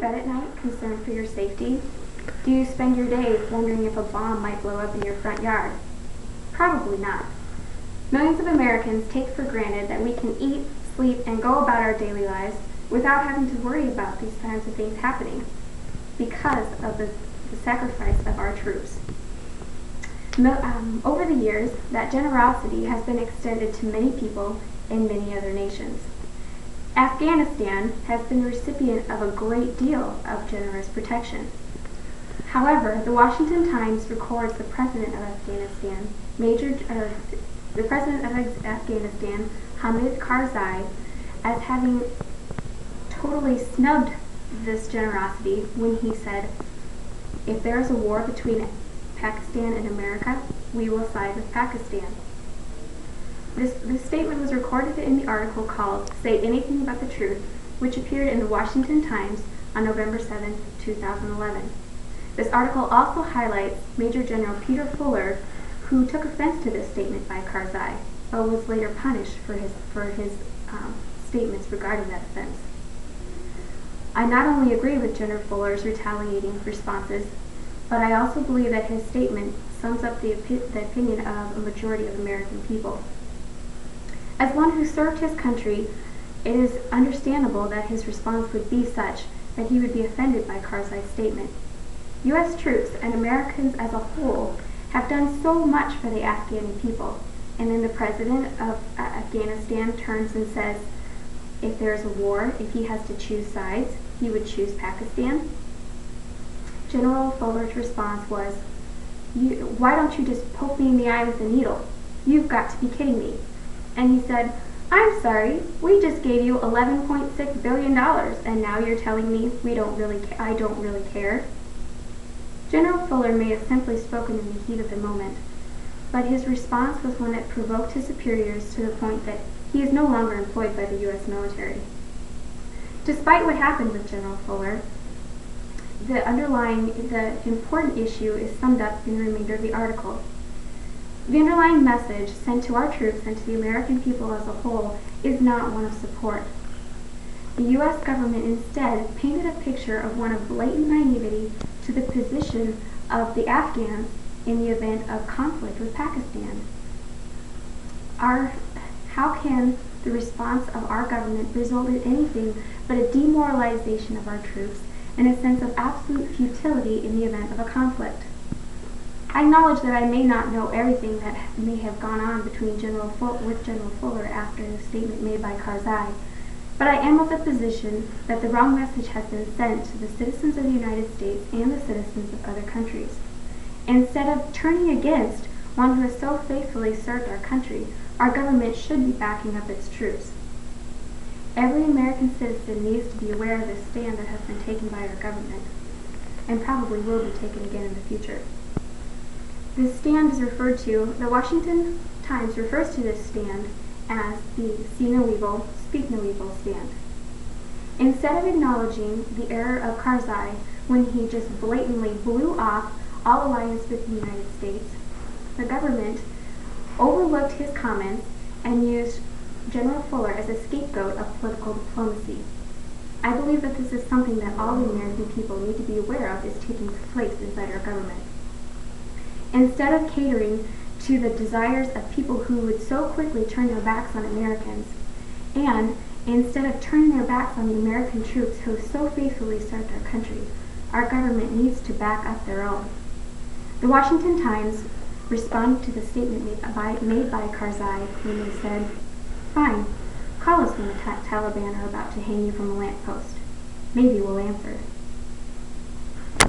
bed at night concerned for your safety? Do you spend your days wondering if a bomb might blow up in your front yard? Probably not. Millions of Americans take for granted that we can eat, sleep, and go about our daily lives without having to worry about these kinds of things happening because of the sacrifice of our troops. Over the years, that generosity has been extended to many people in many other nations. Afghanistan has been the recipient of a great deal of generous protection. However, the Washington Times records the president of Afghanistan, Hamid Karzai, as having totally snubbed this generosity when he said, "If there is a war between Pakistan and America, we will side with Pakistan." This statement was recorded in the article called "Say Anything But the Truth," which appeared in the Washington Times on November 7, 2011. This article also highlights Major General Peter Fuller, who took offense to this statement by Karzai, but was later punished for his statements regarding that offense. I not only agree with General Fuller's retaliating responses, but I also believe that his statement sums up the opinion of a majority of American people. As one who served his country, it is understandable that his response would be such that he would be offended by Karzai's statement. U.S. troops and Americans as a whole have done so much for the Afghani people, and then the president of Afghanistan turns and says, if there's a war, if he has to choose sides, he would choose Pakistan. General Fuller's response was, "Why don't you just poke me in the eye with a needle? You've got to be kidding me." And he said, "I'm sorry, we just gave you $11.6 billion, and now you're telling me I don't really care?" General Fuller may have simply spoken in the heat of the moment, but his response was one that provoked his superiors to the point that he is no longer employed by the U.S. military. Despite what happened with General Fuller, the important issue is summed up in the remainder of the article. The underlying message sent to our troops and to the American people as a whole is not one of support. The U.S. government instead painted a picture of one of blatant naivety to the position of the Afghans in the event of conflict with Pakistan. How can the response of our government result in anything but a demoralization of our troops and a sense of absolute futility in the event of a conflict? I acknowledge that I may not know everything that may have gone on between General Fuller after the statement made by Karzai, but I am of the position that the wrong message has been sent to the citizens of the United States and the citizens of other countries. Instead of turning against one who has so faithfully served our country, our government should be backing up its troops. Every American citizen needs to be aware of this stand that has been taken by our government, and probably will be taken again in the future. This stand is the Washington Times refers to this stand as the See No Evil, Speak No Evil stand. Instead of acknowledging the error of Karzai when he just blatantly blew off all alliance with the United States, the government overlooked his comments and used General Fuller as a scapegoat of political diplomacy. I believe that this is something that all the American people need to be aware of is taking place inside our government. Instead of catering to the desires of people who would so quickly turn their backs on Americans, and instead of turning their backs on the American troops who so faithfully served our country, our government needs to back up their own. The Washington Times responded to the statement made by Karzai when they said, "Fine, call us when the Taliban are about to hang you from a lamppost. Maybe we'll answer."